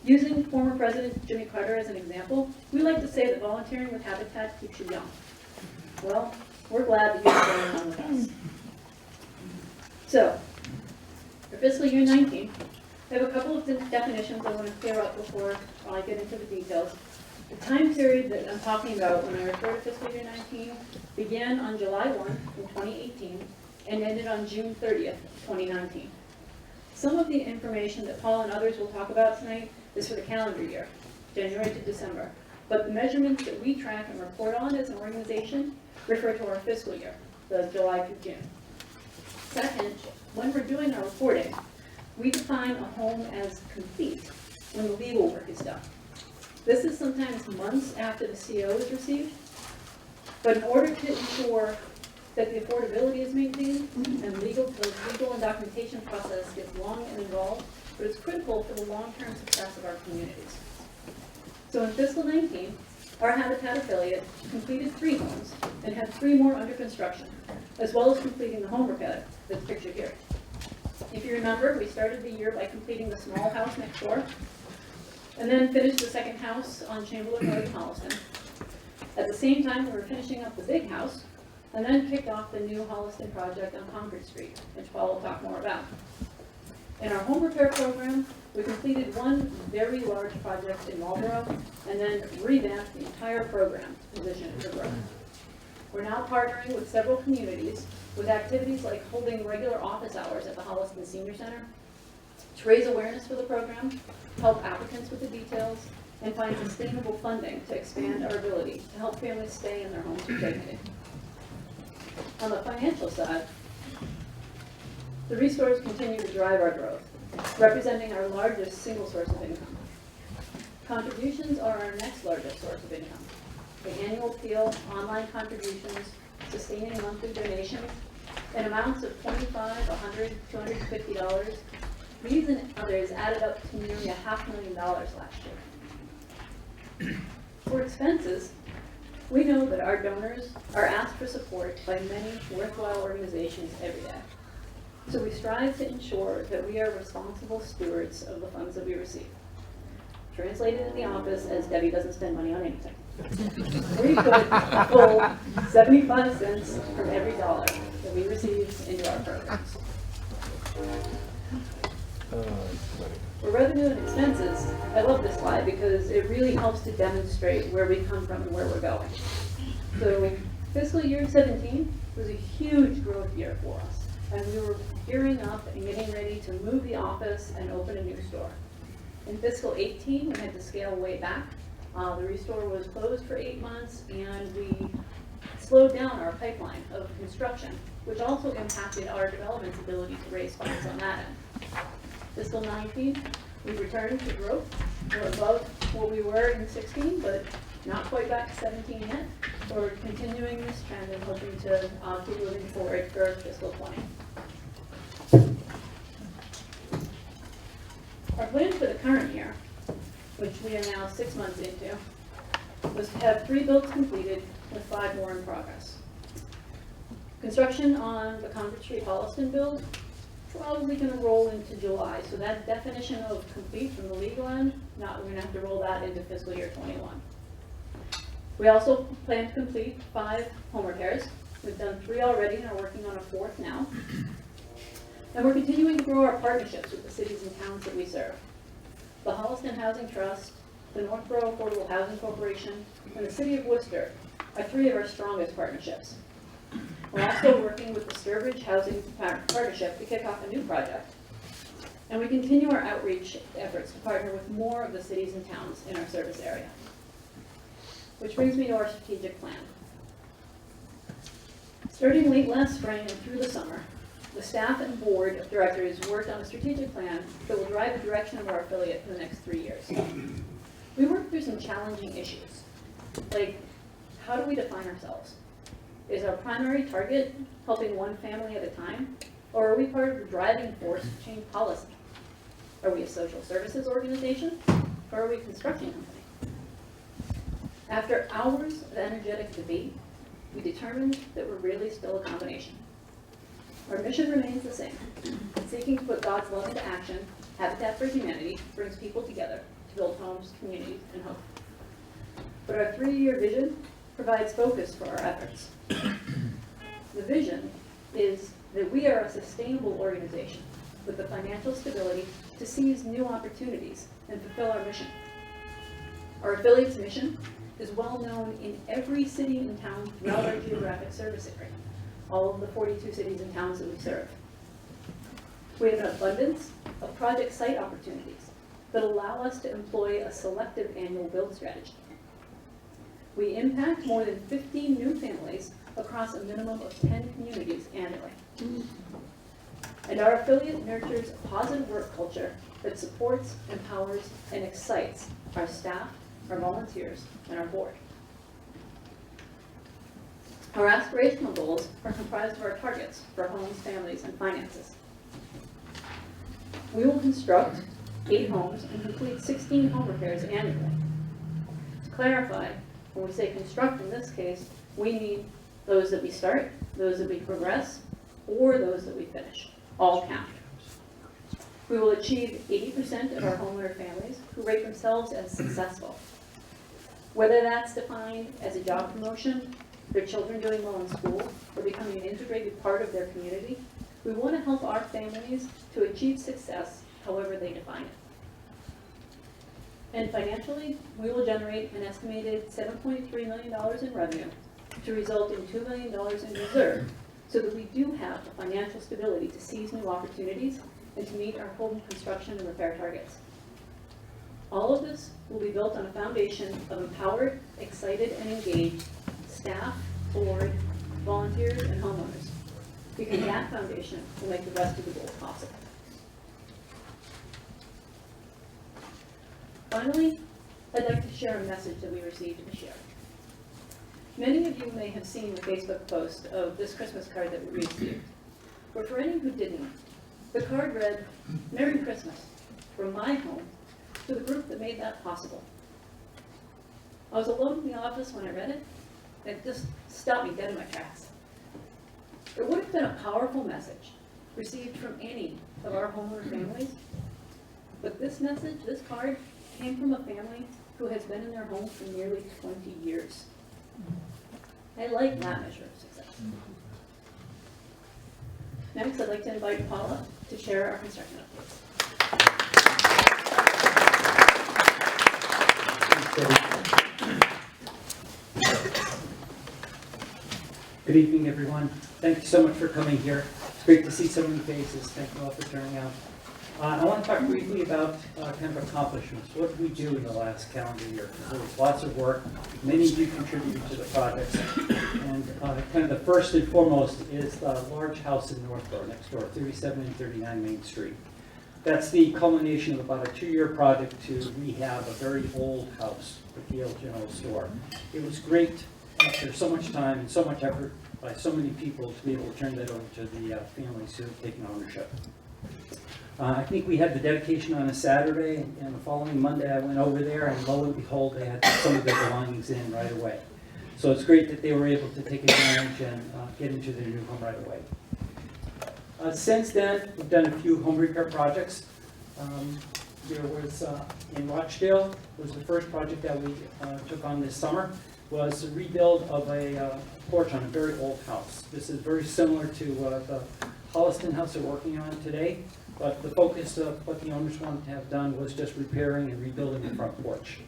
Using former President Jimmy Carter as an example, we like to say that volunteering with Habitat keeps you young. Well, we're glad that you're going on with us. So, for fiscal year 19, I have a couple of definitions I want to clear up before I get into the details. The time period that I'm talking about when I refer to fiscal year 19 began on July 1 in 2018 and ended on June 30th, 2019. Some of the information that Paul and others will talk about tonight is for the calendar year, January to December. But the measurements that we track and report on as an organization refer to our fiscal year, the July through June. Second, when we're doing our reporting, we define a home as complete when the legal work is done. This is sometimes months after the CO is received, but in order to ensure that the affordability is maintained and the legal and documentation process gets long and involved, but it's critical for the long-term success of our communities. So in fiscal 19, our Habitat affiliate completed 3 homes and had 3 more under construction, as well as completing the home repair that's pictured here. If you remember, we started the year by completing the small house next door, and then finished the second house on Chamberlain Road in Holliston. At the same time, we were finishing up the big house, and then kicked off the new Holliston project on Concord Street, which Paul will talk more about. In our home repair program, we completed 1 very large project in Marlboro, and then revamped the entire program to position it for growth. We're now partnering with several communities with activities like holding regular office hours at the Holliston Senior Center to raise awareness for the program, help applicants with the details, and find sustainable funding to expand our ability to help families stay in their homes with dignity. On the financial side, the restores continue to drive our growth, representing our largest single source of income. Contributions are our next largest source of income. The annual Peel online contributions, sustaining monthly donations, in amounts of $25, $100, $250, these and others added up to nearly $500,000 last year. For expenses, we know that our donors are asked for support by many worthwhile organizations every day. So we strive to ensure that we are responsible stewards of the funds that we receive. Translated in the office as Debbie doesn't spend money on anything. We put a full 75 cents from every dollar that we receive into our programs. For revenue and expenses, I love this slide because it really helps to demonstrate where we come from and where we're going. So fiscal year 17 was a huge growth year for us, and we were gearing up and getting ready to move the office and open a new store. In fiscal 18, we had to scale way back. The restore was closed for 8 months, and we slowed down our pipeline of construction, which also impacted our development's ability to raise funds on that end. Fiscal 19, we returned to growth. We're above what we were in 16, but not quite back to 17 yet. So we're continuing this trend and hoping to keep moving forward for fiscal 20. Our plan for the current year, which we are now 6 months into, was to have 3 builds completed with 5 more in progress. Construction on the Concord Street Holliston build probably going to roll into July, so that definition of complete from the legal end, we're going to have to roll that into fiscal year 21. We also plan to complete 5 home repairs. We've done 3 already and are working on a 4th now. And we're continuing to grow our partnerships with the cities and towns that we serve. The Holliston Housing Trust, the Northborough Affordable Housing Corporation, and the City of Worcester are 3 of our strongest partnerships. We're also working with the Sturbridge Housing Partnership to kick off a new project. And we continue our outreach efforts to partner with more of the cities and towns in our service area. Which brings me to our strategic plan. Starting late last spring and through the summer, the staff and board of directors worked on a strategic plan that will drive the direction of our affiliate for the next 3 years. We worked through some challenging issues, like how do we define ourselves? Is our primary target helping one family at a time, or are we part of the driving force to change policy? Are we a social services organization, or are we a construction company? After hours of energetic debate, we determined that we're really still a combination. Our mission remains the same. Seeking to put God's love into action, Habitat for Humanity brings people together to build homes, communities, and hope. But our 3-year vision provides focus for our efforts. The vision is that we are a sustainable organization with the financial stability to seize new opportunities and fulfill our mission. Our affiliate's mission is well known in every city and town throughout our geographic service area, all of the 42 cities and towns that we serve. We have an abundance of project site opportunities that allow us to employ a selective annual build strategy. We impact more than 15 new families across a minimum of 10 communities annually. And our affiliate nurtures a positive work culture that supports, empowers, and excites our staff, our volunteers, and our board. Our aspirational goals are comprised of our targets for homes, families, and finances. We will construct 8 homes and complete 16 home repairs annually. To clarify, when we say construct in this case, we mean those that we start, those that we progress, or those that we finish. All count. We will achieve 80% of our homeowner families who rate themselves as successful. Whether that's defined as a job promotion, their children doing well in school, or becoming an integrated part of their community, we want to help our families to achieve success however they define it. And financially, we will generate an estimated $7.3 million in revenue to result in $2 million in reserve so that we do have the financial stability to seize new opportunities and to meet our home construction and repair targets. All of this will be built on a foundation of empowered, excited, and engaged staff, board, volunteers, and homeowners, because that foundation will make the rest of the goals possible. Finally, I'd like to share a message that we received this year. Many of you may have seen the Facebook post of this Christmas card that we received. But for any who didn't, the card read, "Merry Christmas from my home to the group that made that possible." I was alone in the office when I read it, and it just stopped me dead in my tracks. It would have been a powerful message received from any of our homeowner families, but this message, this card, came from a family who has been in their home for nearly 20 years. I like that measure of success. Next, I'd like to invite Paula to share our construction updates. Good evening, everyone. Thank you so much for coming here. It's great to see so many faces. Thank you all for turning out. I want to talk briefly about kind of accomplishments. What did we do in the last calendar year? There was lots of work. Many of you contributed to the projects. And kind of the first and foremost is the large house in Northborough, next door, 37 and 39 Main Street. That's the culmination of about a 2-year project to rehab a very old house at the Yale General Store. It was great after so much time and so much effort by so many people to be able to turn that over to the families who have taken ownership. I think we had the dedication on a Saturday, and the following Monday I went over there, and lo and behold, they had some of their belongings in right away. So it's great that they were able to take advantage and get into their new home right away. Since then, we've done a few home repair projects. There was, in Rochdale, was the first project that we took on this summer, was a rebuild of a porch on a very old house. This is very similar to the Holliston house they're working on today, but the focus of what the owners wanted to have done was just repairing and rebuilding the front porch.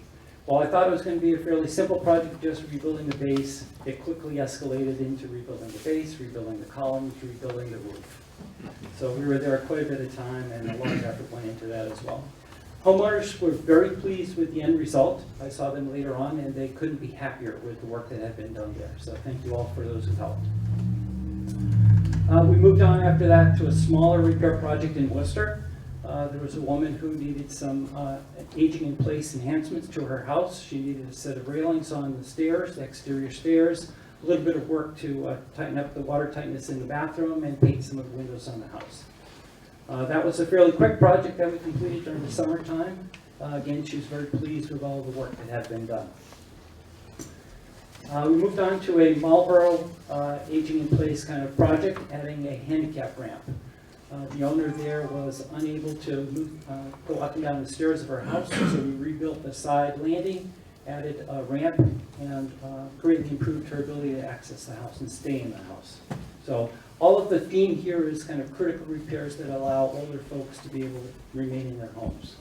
While I thought it was going to be a fairly simple project, just rebuilding the base, it quickly escalated into rebuilding the base, rebuilding the columns, rebuilding the roof. So we were there quite a bit of time, and a lot of effort went into that as well. Homeowners were very pleased with the end result. I saw them later on, and they couldn't be happier with the work that had been done there. So thank you all for those who helped. We moved on after that to a smaller repair project in Worcester. There was a woman who needed some aging in place enhancements to her house. She needed a set of railings on the stairs, the exterior stairs, a little bit of work to tighten up the water tightness in the bathroom, and paint some of the windows on the house. That was a fairly quick project that we completed during the summertime. Again, she was very pleased with all the work that had been done. We moved on to a Marlboro aging in place kind of project, adding a handicap ramp. The owner there was unable to go up and down the stairs of her house, so we rebuilt the side landing, added a ramp, and greatly improved her ability to access the house and stay in the house. So all of the theme here is kind of critical repairs that allow older folks to be able to remain in their homes.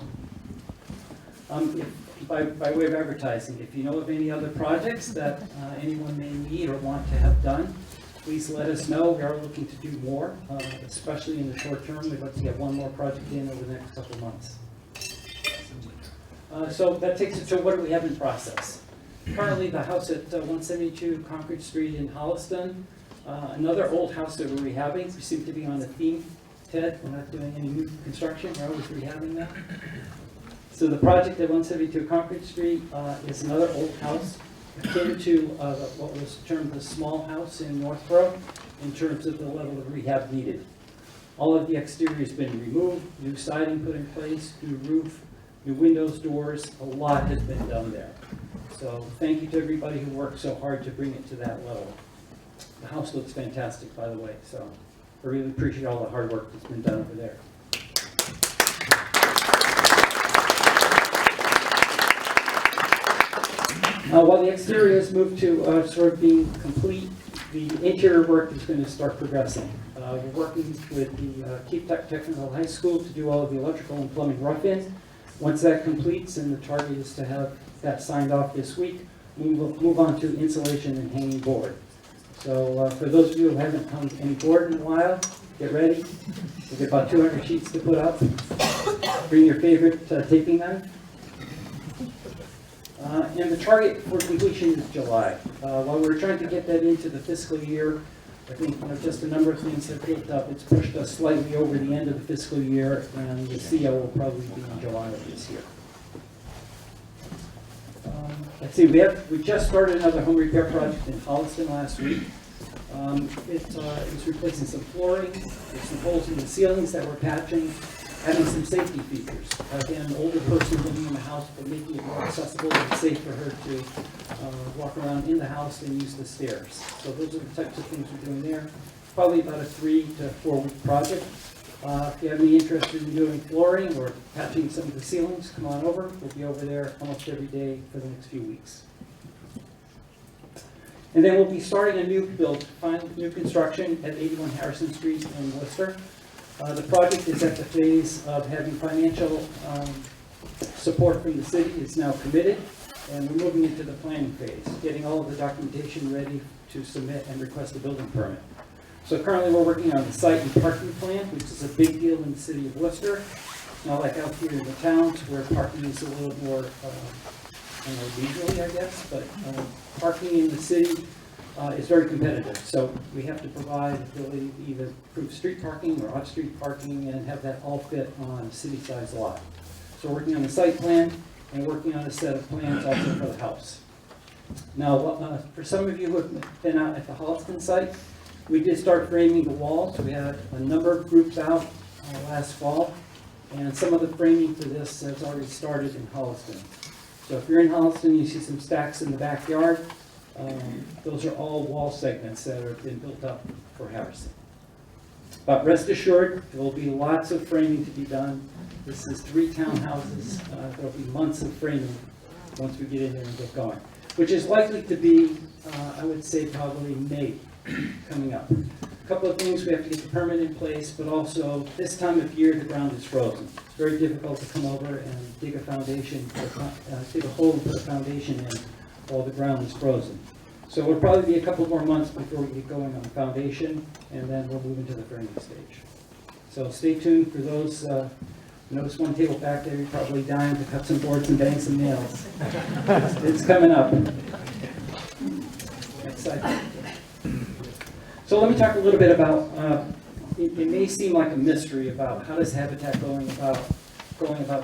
By way of advertising, if you know of any other projects that anyone may need or want to have done, please let us know. We are looking to do more, especially in the short term. We'd like to get one more project in over the next couple of months. So that takes us to what do we have in process. Currently, the house at 172 Concord Street in Holliston, another old house that we're rehabbing. We seem to be on a theme, Ted. We're not doing any new construction. We're always rehabbing that. So the project at 172 Concord Street is another old house, akin to what was termed the small house in Northborough in terms of the level of rehab needed. All of the exterior has been removed, new siding put in place, new roof, new windows, doors. A lot has been done there. So thank you to everybody who worked so hard to bring it to that level. The house looks fantastic, by the way, so I really appreciate all the hard work that's been done over there. While the exterior has moved to sort of being complete, the interior work is going to start progressing. We're working with the Keep Technical High School to do all of the electrical and plumbing rough-in. Once that completes, and the target is to have that signed off this week, we will move on to insulation and hanging board. So for those of you who haven't hung any board in a while, get ready. We'll get about 200 sheets to put up. Bring your favorite taping knife. And the target for completion is July. While we're trying to get that into the fiscal year, I think just a number of things have built up. It's pushed us slightly over the end of the fiscal year, and the CO will probably be in July of this year. Let's see, we just started another home repair project in Holliston last week. It's replacing some flooring, there's some holes in the ceilings that we're patching, adding some safety features. Again, an older person living in the house, but making it more accessible and safe for her to walk around in the house and use the stairs. So those are the types of things we're doing there. Probably about a 3 to 4 week project. If you have any interest in doing flooring or patching some of the ceilings, come on over. We'll be over there almost every day for the next few weeks. And then we'll be starting a new build, new construction at 81 Harrison Street in Worcester. The project is at the phase of having financial support from the city. It's now committed, and we're moving into the planning phase, getting all of the documentation ready to submit and request a building permit. So currently we're working on the site and parking plan, which is a big deal in the city of Worcester. Not like out here in the towns where parking is a little more regionally, I guess, but parking in the city is very competitive. So we have to provide the ability to either improve street parking or off-street parking and have that all fit on a city-sized lot. So we're working on the site plan and working on a set of plans also for the house. Now, for some of you who have been out at the Holliston site, we did start framing the walls. We had a number of groups out last fall, and some of the framing for this has already started in Holliston. So if you're in Holliston, you see some stacks in the backyard. Those are all wall segments that have been built up for Harrison. But rest assured, there will be lots of framing to be done. This is 3 townhouses. There will be months of framing once we get in there and get going, which is likely to be, I would say, probably May coming up. A couple of things, we have to get the permit in place, but also this time of year the ground is frozen. It's very difficult to come over and dig a foundation, dig a hole and put a foundation in while the ground is frozen. So it'll probably be a couple more months before we get going on the foundation, and then we'll move into the framing stage. So stay tuned for those. Notice one table back there, you're probably dying to cut some boards and bang some nails. It's coming up. Next slide. So let me talk a little bit about, it may seem like a mystery about how does Habitat going about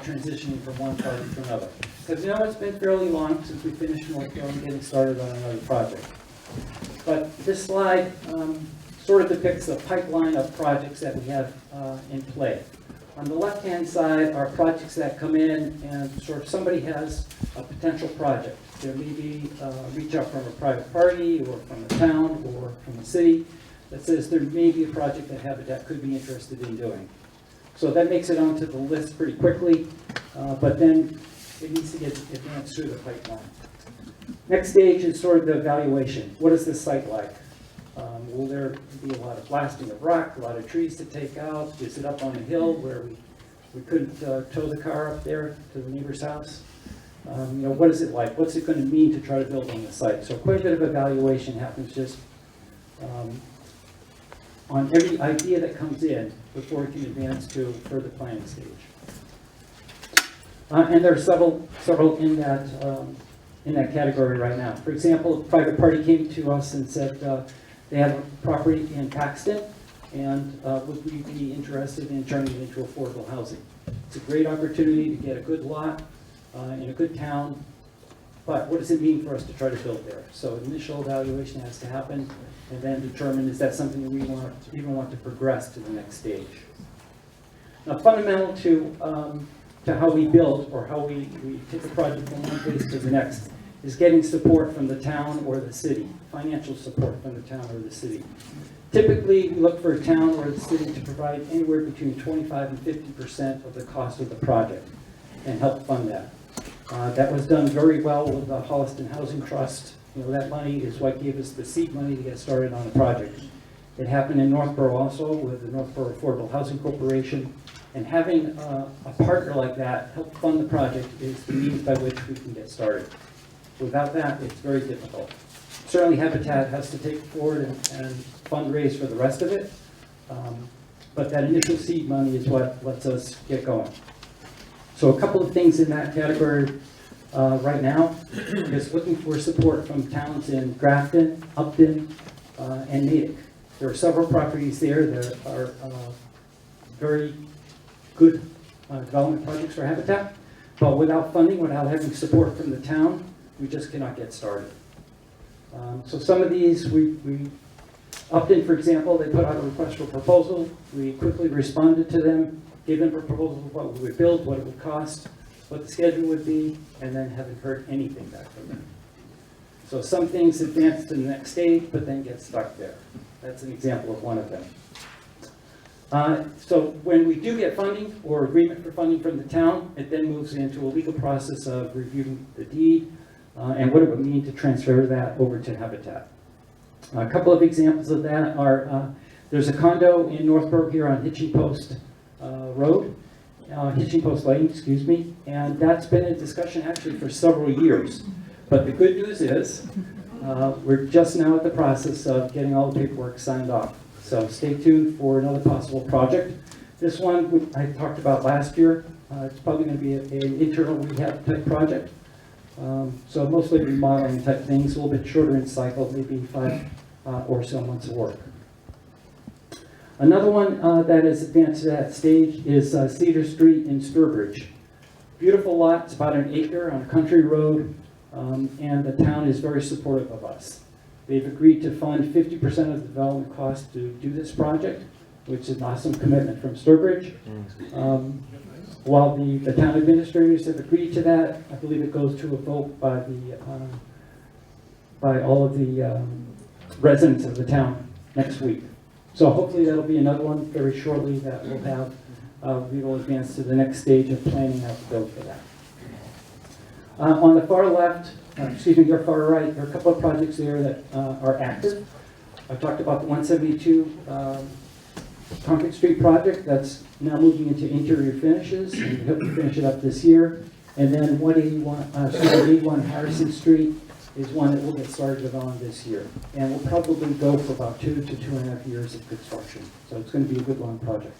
transitioning from one project to another. Because it's been fairly long since we finished Northville and getting started on another project. But this slide sort of depicts the pipeline of projects that we have in play. On the left-hand side are projects that come in and sort of somebody has a potential project. There may be reach out from a private party or from the town or from the city that says there may be a project that Habitat could be interested in doing. So that makes it onto the list pretty quickly, but then it needs to get advanced through the pipeline. Next stage is sort of the evaluation. What is this site like? Will there be a lot of blasting of rock, a lot of trees to take out? Is it up on a hill where we couldn't tow the car up there to the neighbor's house? What is it like? What's it going to mean to try to build on the site? So quite a bit of evaluation happens just on every idea that comes in before it can advance to further planning stage. And there are several in that category right now. For example, a private party came to us and said they have a property in Paxton, and would we be interested in turning it into affordable housing? It's a great opportunity to get a good lot in a good town, but what does it mean for us to try to build there? So initial evaluation has to happen, and then determine, is that something that we even want to progress to the next stage? Now, fundamental to how we build, or how we take a project from one place to the next, is getting support from the town or the city, financial support from the town or the city. Typically, we look for a town or the city to provide anywhere between 25 and 50% of the cost of the project and help fund that. That was done very well with the Holliston Housing Trust. That money is what gave us the seed money to get started on the project. It happened in Northborough also with the Northborough Affordable Housing Corporation. And having a partner like that help fund the project is the means by which we can get started. Without that, it's very difficult. Certainly Habitat has to take forward and fundraise for the rest of it, but that initial seed money is what lets us get going. So a couple of things in that category right now is looking for support from towns in Grafton, Upton, and Natick. There are several properties there that are very good development projects for Habitat, but without funding, without having support from the town, we just cannot get started. So some of these, Upton, for example, they put out a request for proposal. We quickly responded to them, gave them a proposal of what we would build, what it would cost, what the schedule would be, and then haven't heard anything back from them. So some things advance to the next stage, but then get stuck there. That's an example of one of them. So when we do get funding or agreement for funding from the town, it then moves into a legal process of reviewing the deed and what it would mean to transfer that over to Habitat. A couple of examples of that are, there's a condo in Northborough here on Hitching Post Road, Hitching Post Lane, excuse me, and that's been a discussion actually for several years. But the good news is, we're just now at the process of getting all the paperwork signed off. So stay tuned for another possible project. This one I talked about last year. It's probably going to be an internal rehab type project. So mostly remodeling type things, a little bit shorter in cycle, maybe 5 or so months of work. Another one that has advanced to that stage is Cedar Street in Sturbridge. Beautiful lot, it's about an acre on a country road, and the town is very supportive of us. They've agreed to fund 50% of the development cost to do this project, which is an awesome commitment from Sturbridge. While the town administrators have agreed to that, I believe it goes to a vote by all of the residents of the town next week. So hopefully that'll be another one very shortly that we'll have. We will advance to the next stage of planning out the build for that. On the far left, your far right, there are a couple of projects there that are active. I talked about the 172 Concord Street project that's now moving into interior finishes, and we hope to finish it up this year. And then 81 Harrison Street is one that we'll get started on this year. And we'll probably go for about 2 to 2.5 years of construction. So it's going to be a good long project.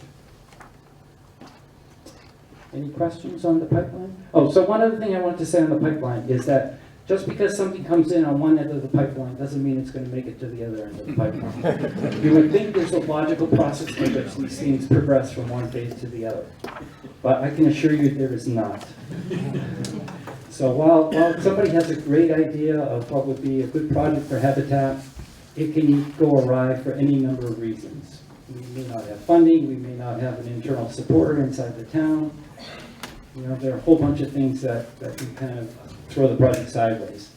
Any questions on the pipeline? Oh, so one other thing I wanted to say on the pipeline is that just because something comes in on one end of the pipeline doesn't mean it's going to make it to the other end of the pipeline. You would think there's a logical process by which these things progress from one phase to the other. But I can assure you there is not. So while somebody has a great idea of what would be a good project for Habitat, it can go awry for any number of reasons. We may not have funding, we may not have an internal supporter inside the town. There are a whole bunch of things that can kind of throw the project sideways.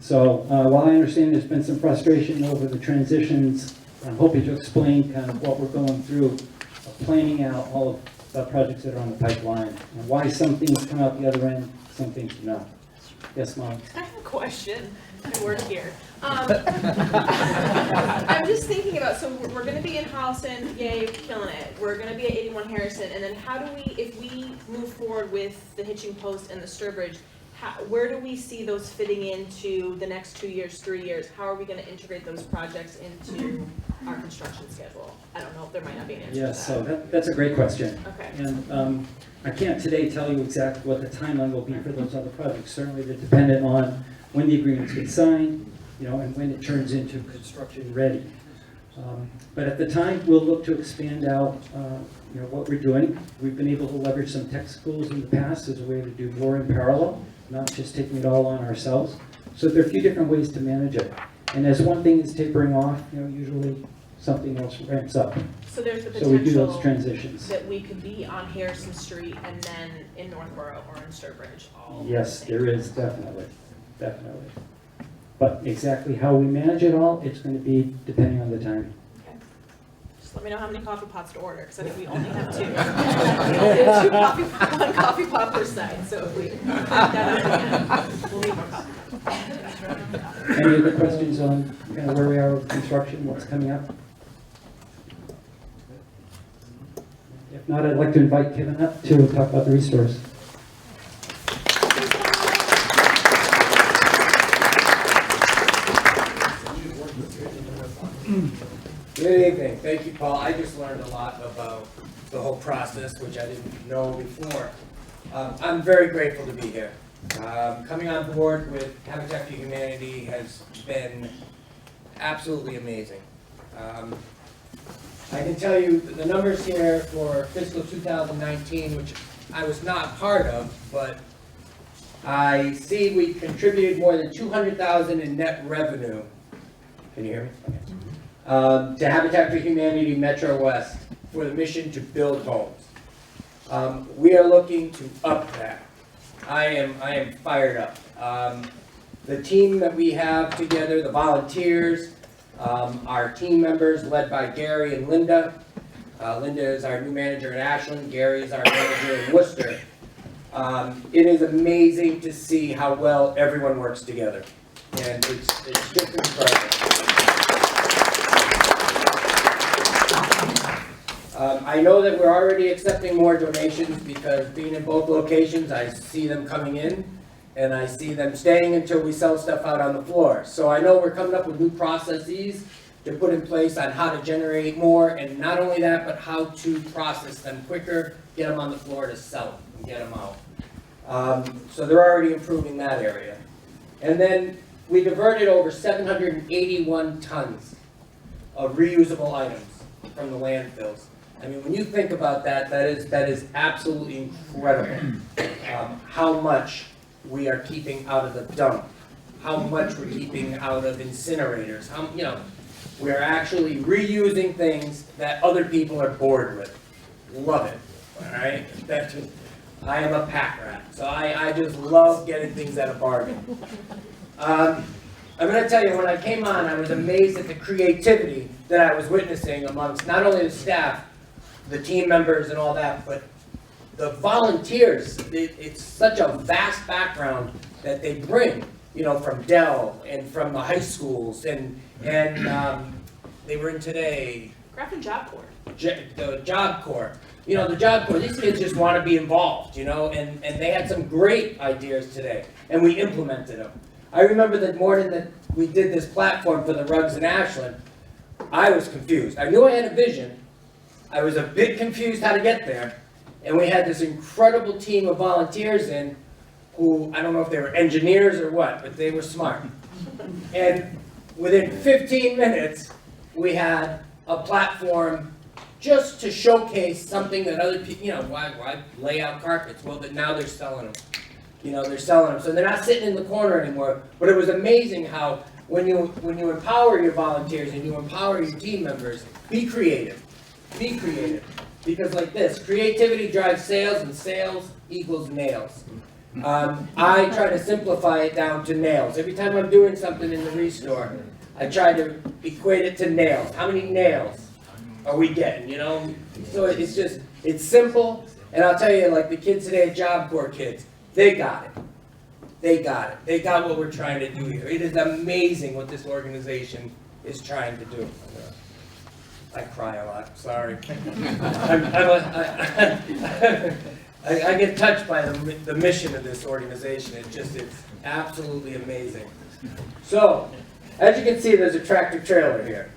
So while I understand there's been some frustration over the transitions I'm hoping to explain kind of what we're going through, planning out all of the projects that are on the pipeline, and why some things come out the other end, some things do not. Yes, Mom? I have a question. I work here. I'm just thinking about, so we're going to be in Holliston, yay, killing it. We're going to be at 81 Harrison, and then how do we, if we move forward with the hitching post and the Sturbridge, where do we see those fitting into the next 2 years, 3 years? How are we going to integrate those projects into our construction schedule? I don't know if there might not be an answer to that. Yes, so that's a great question. Okay. And I can't today tell you exactly what the timeline will be for those other projects. Certainly they're dependent on when the agreements get signed, and when it turns into construction ready. But at the time, we'll look to expand out, what we're doing. We've been able to leverage some tech schools in the past as a way to do more in parallel, not just taking it all on ourselves. So there are a few different ways to manage it. And as one thing is tapering off, usually something else ramps up. So there's the So we do those potential transitions. that we could be on Harrison Street and then in Northborough or in Sturbridge all Yes, at the same there is, definitely. But exactly how we manage it all, it's going to be depending on the timing. Okay. Just let me know how many coffee pots to order, because I think we only have two. We only have one coffee pot per side, so if we crank that up again, we'll need more coffee pots. Any other questions on kind of where we are with construction, what's coming up? If not, I'd like to invite Kevin up to talk about the resource. Good evening. Thank you, Paul. I just learned a lot about the whole process, which I didn't know before. I'm very grateful to be here. Coming on board with Habitat for Humanity has been absolutely amazing. I can tell you the numbers here for fiscal 2019, which I was not part of, but I see we contributed more than $200,000 in net revenue. Can you hear me? Okay. To Habitat for Humanity Metro West for the mission to build homes. We are looking to up that. I am fired up. The team that we have together, the volunteers, our team members led by Gary and Linda. Linda is our new manager at Ashland. Gary is our manager in Worcester. It is amazing to see how well everyone works together. And it's just incredible. I know that we're already accepting more donations because being in both locations, I see them coming in and I see them staying until we sell stuff out on the floor. So I know we're coming up with new processes to put in place on how to generate more, and not only that, but how to process them quicker, get them on the floor to sell them and get them out. So they're already improving that area. And then we diverted over 781 tons of reusable items from the landfills. I mean, when you think about that, that is absolutely incredible. How much we are keeping out of the dump, how much we're keeping out of incinerators. We're actually reusing things that other people are bored with. Love it. All right. I am a pack rat, so I just love getting things at a bargain. I'm going to tell you, when I came on, I was amazed at the creativity that I was witnessing amongst not only the staff, the team members and all that, but the volunteers. It's such a vast background that they bring, from Dell and from the high schools, and they were in today. Grafton Job Corps. The Job Corps. The Job Corps, these kids just want to be involved, and they had some great ideas today, and we implemented them. I remember the morning that we did this platform for the rugs in Ashland, I was confused. I knew I had a vision. I was a bit confused how to get there. And we had this incredible team of volunteers in who, I don't know if they were engineers or what, but they were smart. And within 15 minutes, we had a platform just to showcase something that other people, why lay out carpets? Well, now they're selling them. They're selling them. So they're not sitting in the corner anymore. But it was amazing how when you empower your volunteers and you empower your team members, be creative. Be creative. Because like this, creativity drives sales, and sales equals nails. I try to simplify it down to nails. Every time I'm doing something in the restore, I try to equate it to nails. How many nails are we getting, you know? So it's just, it's simple, and I'll tell you, like the kids today, Job Corps kids, they got it. They got it. They got what we're trying to do here. It is amazing what this organization is trying to do. I cry a lot, sorry. I get touched by the mission of this organization. It's absolutely amazing. So, as you can see, there's a tractor trailer here.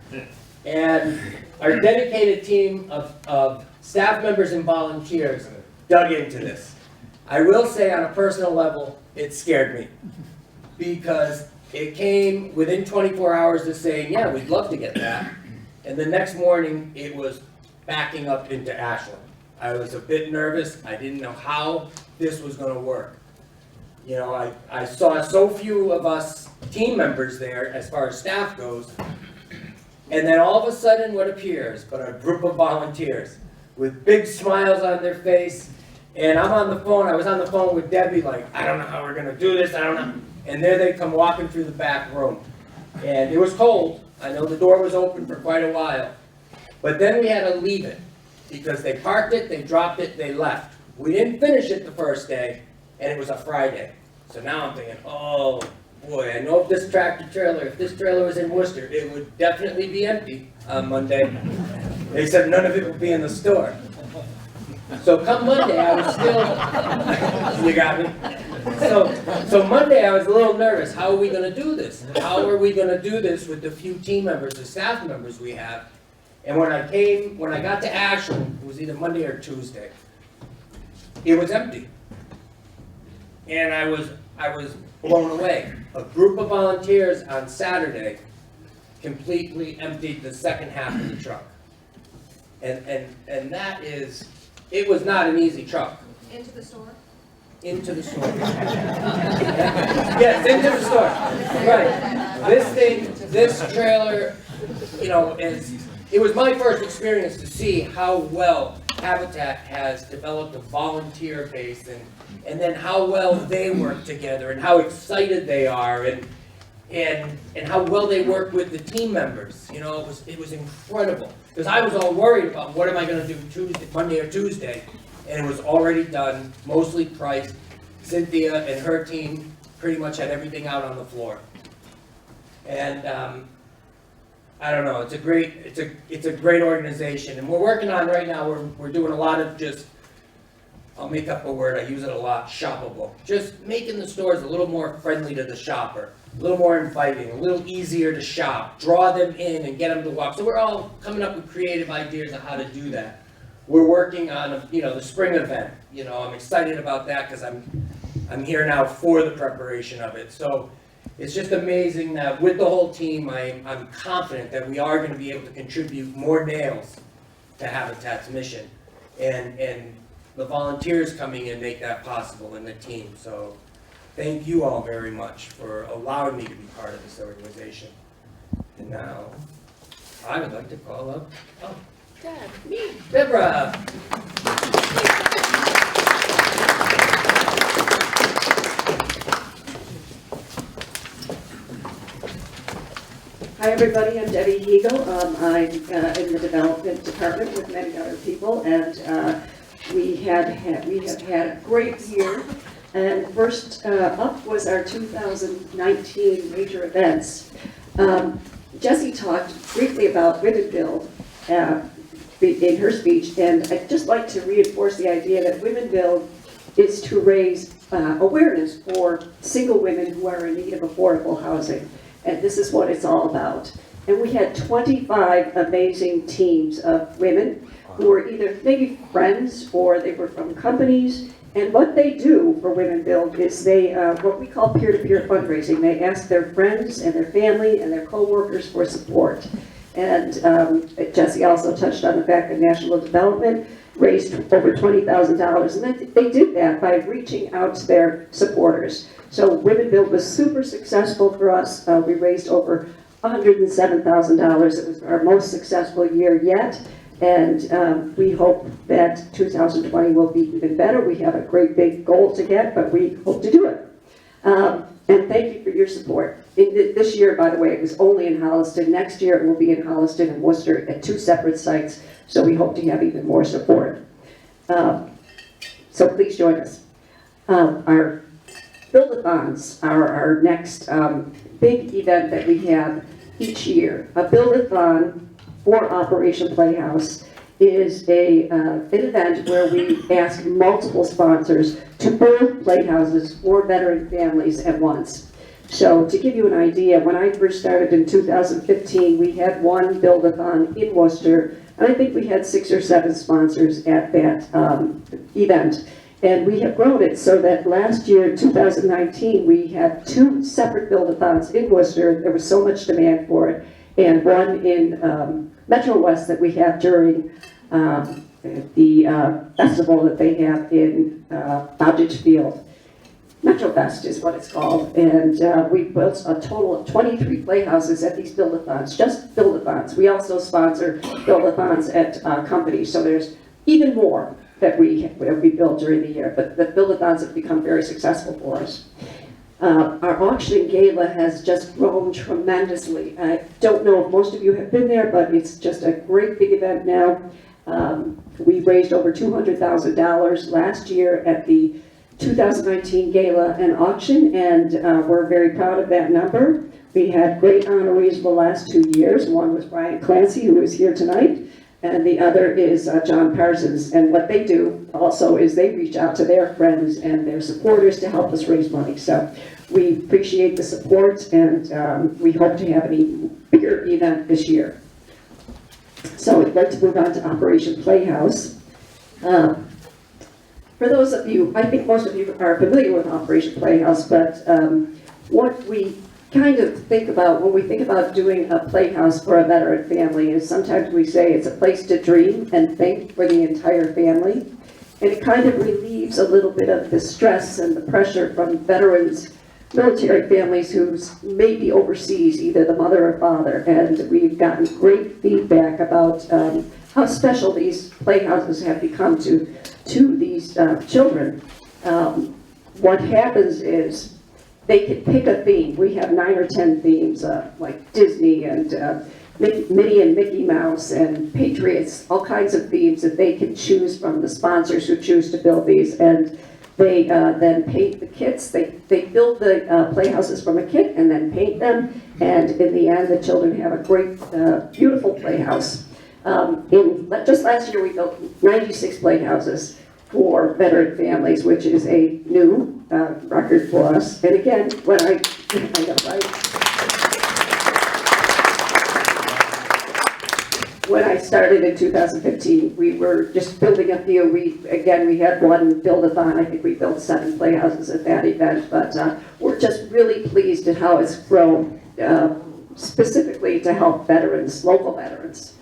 And our dedicated team of staff members and volunteers dug into this. I will say on a personal level, it scared me. Because it came within 24 hours of saying, yeah, we'd love to get that. And the next morning, it was backing up into Ashland. I was a bit nervous. I didn't know how this was going to work. You know, I saw so few of us team members there as far as staff goes. And then all of a sudden, what appears but a group of volunteers with big smiles on their face. And I'm on the phone. I was on the phone with Debbie, like, I don't know how we're going to do this. I don't know. And there they come walking through the back room. And it was cold. I know the door was open for quite a while. But then we had to leave it because they parked it, they dropped it, they left. We didn't finish it the first day, and it was a Friday. So now I'm thinking, oh boy, I know if this trailer was in Worcester, it would definitely be empty on Monday. They said none of it would be in the store. So come Monday, I was still, you got me? So Monday I was a little nervous. How are we going to do this? How are we going to do this with the few team members, the staff members we have? And when I got to Ashland, it was either Monday or Tuesday, it was empty. And I was blown away. A group of volunteers on Saturday completely emptied the second half of the truck. And that is, it was not an easy truck. Into the store? Into the store. Yes, into the store. Right. This trailer, you know, it was my first experience to see how well Habitat has developed a volunteer base and then how well they work together and how excited they are and how well they work with the team members. You know, it was incredible. Because I was all worried about what am I going to do Monday or Tuesday. And it was already done, mostly priced. Cynthia and her team pretty much had everything out on the floor. And I don't know, it's a great organization. And we're working on right now, we're doing a lot of just, I'll make up a word, I use it a lot, shoppable. Just making the stores a little more friendly to the shopper, a little more inviting, a little easier to shop, draw them in and get them to walk. So we're all coming up with creative ideas on how to do that. We're working on, you know, the spring event. You know, I'm excited about that because I'm here now for the preparation of it. So it's just amazing that with the whole team, I'm confident that we are going to be able to contribute more nails to Habitat's mission. And the volunteers coming in make that possible in the team. So thank you all very much for allowing me to be part of this organization. And now, I would like to call up, Dad. Deborah. Hi everybody, I'm Debbie Hegel. I'm in the development department with many other people, and we have had a great year. And first up was our 2019 major events. Jessie talked briefly about Women Build in her speech, and I'd just like to reinforce the idea that Women Build is to raise awareness for single women who are in need of affordable housing. And this is what it's all about. And we had 25 amazing teams of women who were either maybe friends or they were from companies. And what they do for Women Build is they, what we call peer-to-peer fundraising. They ask their friends and their family and their co-workers for support. And Jessie also touched on the fact that National Development raised over $20,000. And then they did that by reaching out to their supporters. So Women Build was super successful for us. We raised over $107,000. It was our most successful year yet. And we hope that 2020 will be even better. We have a great big goal to get, but we hope to do it. And thank you for your support. This year, by the way, it was only in Holliston. Next year, it will be in Holliston and Worcester at 2 separate sites, so we hope to have even more support. So please join us. Our Build-a-thons are our next big event that we have each year. A Build-a-thon for Operation Playhouse is an event where we ask multiple sponsors to build playhouses for veteran families at once. So to give you an idea, when I first started in 2015, we had one Build-a-thon in Worcester, and I think we had 6 or 7 sponsors at that event. And we have grown it so that last year, 2019, we had 2 separate Build-a-thons in Worcester. There was so much demand for it, and one in Metro West that we have during the festival that they have in Bowditch Field. Metro Fest is what it's called, and we built a total of 23 playhouses at these Build-a-thons, just Build-a-thons. We also sponsor Build-a-thons at companies, so there's even more that we build during the year, but the Build-a-thons have become very successful for us. Our auction gala has just grown tremendously. I don't know if most of you have been there, but it's just a great big event now. We raised over $200,000 last year at the 2019 gala and auction, and we're very proud of that number. We had great honorees the last 2 years. One was Brian Clancy, who is here tonight, and the other is John Parsons. And what they do also is they reach out to their friends and their supporters to help us raise money. So we appreciate the support, and we hope to have an even bigger event this year. So I'd like to move on to Operation Playhouse. For those of you, I think most of you are familiar with Operation Playhouse, but what we kind of think about when we think about doing a playhouse for a veteran family is sometimes we say it's a place to dream and think for the entire family. And it kind of relieves a little bit of the stress and the pressure from veterans, military families who may be overseas, either the mother or father. And we've gotten great feedback about how special these playhouses have become to these children. What happens is they can pick a theme. We have 9 or 10 themes, like Disney and Minnie and Mickey Mouse and Patriots, all kinds of themes that they can choose from the sponsors who choose to build these. And they then paint the kits. They build the playhouses from a kit and then paint them. And in the end, the children have a great, beautiful playhouse. Just last year, we built 96 playhouses for veteran families, which is a new record for us. And again, when I know, right? When I started in 2015, we were just building a few. We had one Build-a-thon. I think we built 7 playhouses at that event, but we're just really pleased at how it's grown, specifically to help veterans, local veterans.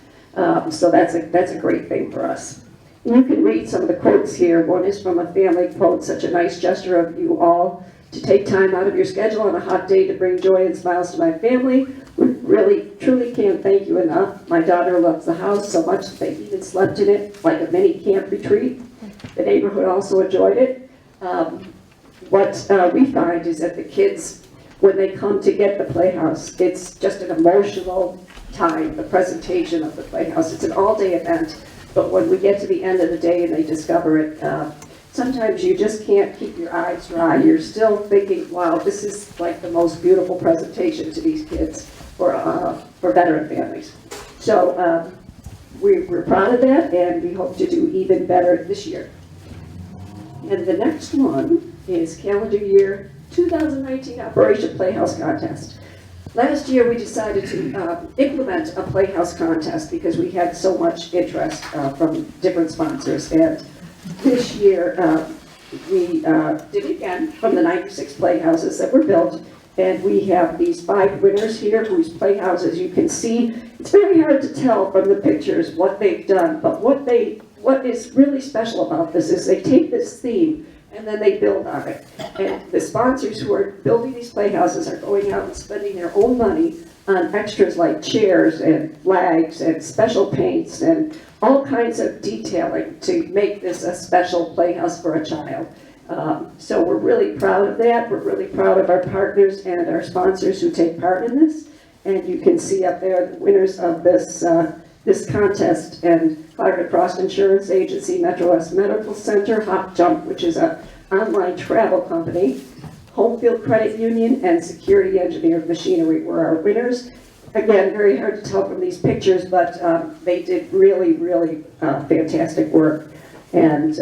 So that's a great thing for us. You can read some of the quotes here. One is from a family quote, "Such a nice gesture of you all to take time out of your schedule on a hot day to bring joy and smiles to my family. We really, truly can't thank you enough. My daughter loves the house so much that they even slept in it like a mini camp retreat. The neighborhood also enjoyed it." What we find is that the kids, when they come to get the playhouse, it's just an emotional time, the presentation of the playhouse. It's an all-day event. But when we get to the end of the day and they discover it, sometimes you just can't keep your eyes dry. You're still thinking, wow, this is like the most beautiful presentation to these kids for veteran families. So we're proud of that, and we hope to do even better this year. And the next one is calendar year 2019 Operation Playhouse Contest. Last year, we decided to implement a Playhouse contest because we had so much interest from different sponsors. And this year, we did it again from the 96 playhouses that were built. And we have these 5 winners here whose playhouses you can see. It's very hard to tell from the pictures what they've done, but what is really special about this is they take this theme and then they build on it. And the sponsors who are building these playhouses are going out and spending their own money on extras like chairs and flags and special paints and all kinds of detailing to make this a special playhouse for a child. So we're really proud of that. We're really proud of our partners and our sponsors who take part in this. And you can see up there the winners of this contest, and Florida Cross Insurance Agency, Metro West Medical Center, Hop Jump, which is an online travel company, Homefield Credit Union, and Security Engineered Machinery were our winners. Again, very hard to tell from these pictures, but they did really, really fantastic work. And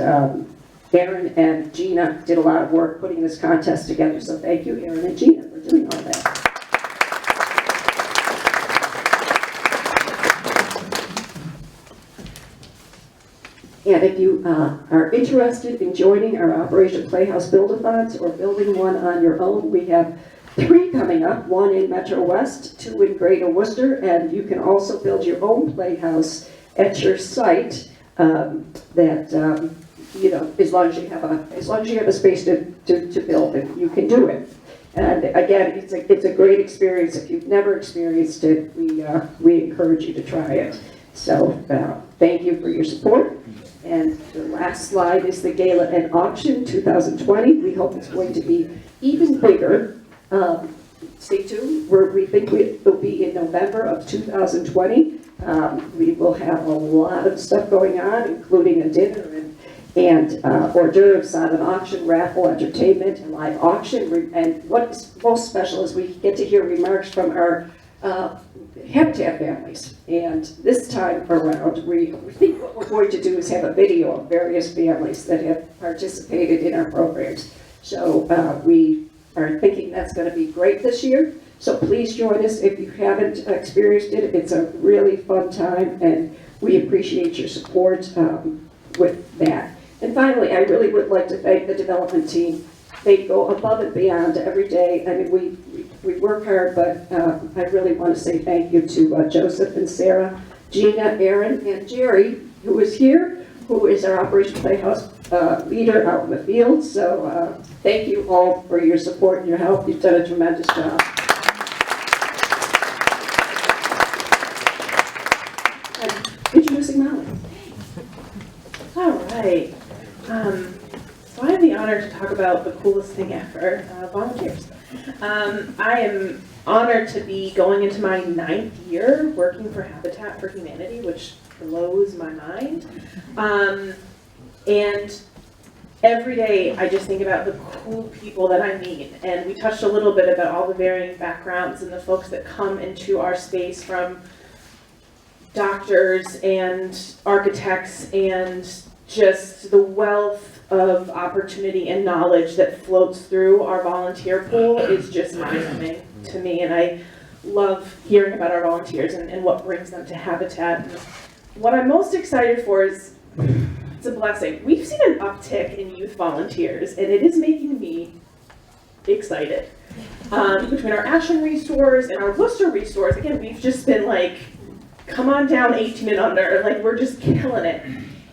Aaron and Gina did a lot of work putting this contest together, so thank you, Aaron and Gina, for doing all that. And if you are interested in joining our Operation Playhouse Build-A-Thons or building one on your own, we have 3 coming up, 1 in Metro West, 2 in Greater Worcester, and you can also build your own playhouse at your site you know, as long as you have a space to build it, you can do it. And again, it's a great experience. If you've never experienced it, we encourage you to try it. So thank you for your support. And the last slide is the Gala and Auction 2020. We hope it's going to be even bigger. Stay tuned. We think it will be in November of 2020. We will have a lot of stuff going on, including a dinner and hors d'oeuvres on an auction, raffle, entertainment, and live auction. And what's most special is we get to hear remarks from our Habitat families. And this time around, we think what we're going to do is have a video of various families that have participated in our programs. So we are thinking that's going to be great this year. So please join us if you haven't experienced it. It's a really fun time, and we appreciate your support with that. And finally, I really would like to thank the development team. They go above and beyond every day. I mean, we work hard, but I really want to say thank you to Joseph and Sarah, Gina, Aaron, and Jerry, who is here, who is our Operation Playhouse leader out in the field. So thank you all for your support and your help. You've done a tremendous job. Introducing Molly. All right. So I have the honor to talk about the coolest thing ever, volunteers. I am honored to be going into my 9th year working for Habitat for Humanity, which blows my mind. And every day I just think about the cool people that I meet. And we touched a little bit about all the varying backgrounds and the folks that come into our space, from doctors and architects, and just the wealth of opportunity and knowledge that floats through our volunteer pool is just mind-numbing to me. And I love hearing about our volunteers and what brings them to Habitat. And what I'm most excited for is, it's a blessing. We've seen an uptick in youth volunteers, and it is making me excited. Between our Ashland restores and our Worcester restores, again, we've just been like, come on down 18 and under, like we're just killing it.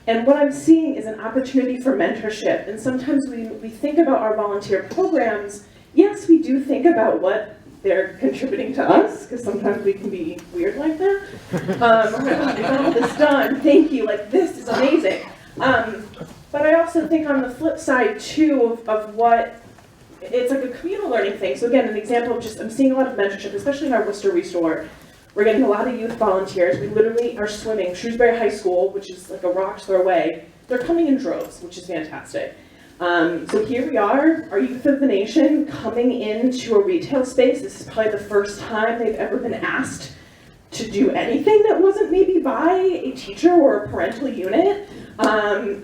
And what I'm seeing is an opportunity for mentorship. And sometimes we think about our volunteer programs. Yes, we do think about what they're contributing to us, because sometimes we can be weird like that. Oh my God, I got all this done. Thank you. Like, this is amazing. But I also think on the flip side, too, of what, it's like a communal learning thing. So again, an example of just, I'm seeing a lot of mentorship, especially in our Worcester Restore. We're getting a lot of youth volunteers. We literally are swimming. Shrewsbury High School, which is like a rock's throw away, they're coming in droves, which is fantastic. So here we are, our youth of the nation, coming into a retail space. This is probably the first time they've ever been asked to do anything that wasn't maybe by a teacher or a parental unit.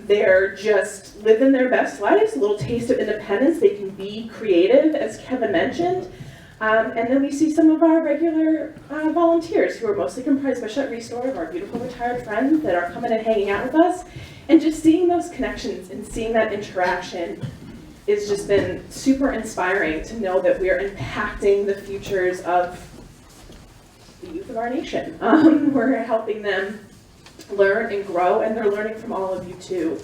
They're just living their best lives, a little taste of independence. They can be creative, as Kevin mentioned. And then we see some of our regular volunteers, who are mostly comprised by Shut Restore, of our beautiful retired friends that are coming and hanging out with us. And just seeing those connections and seeing that interaction has just been super inspiring to know that we are impacting the futures of the youth of our nation. We're helping them learn and grow, and they're learning from all of you too.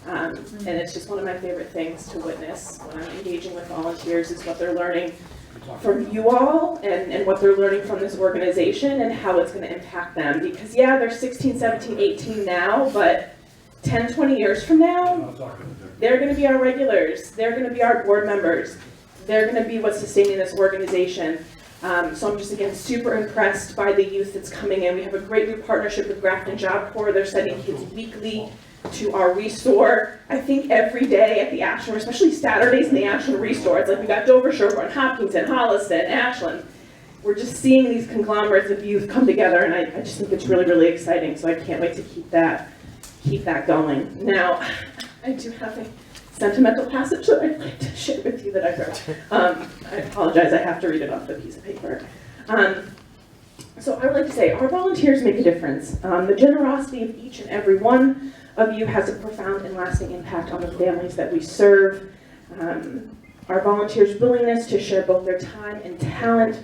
And it's just one of my favorite things to witness when I'm engaging with volunteers, is what they're learning from you all and what they're learning from this organization and how it's going to impact them. Because yeah, they're 16, 17, 18 now, but 10, 20 years from now, They're gonna be our regulars, they're gonna be our board members, they're gonna be what's sustaining this organization. So I'm just, again, super impressed by the youth that's coming in. We have a great new partnership with Grafton Job Corps. They're sending kids weekly to our restore. I think every day at the Ashland, especially Saturdays in the Ashland restore, it's like we got Dover, Sherborne, Hopkinton, Holliston, Ashland. We're just seeing these conglomerates of youth come together, and I just think it's really, really exciting. So I can't wait to keep that going. Now, I do have a sentimental passage that I'd like to share with you that I wrote. I apologize, I have to read it off the piece of paper. So I would like to say, our volunteers make a difference. The generosity of each and every one of you has a profound and lasting impact on the families that we serve. Our volunteers' willingness to share both their time and talent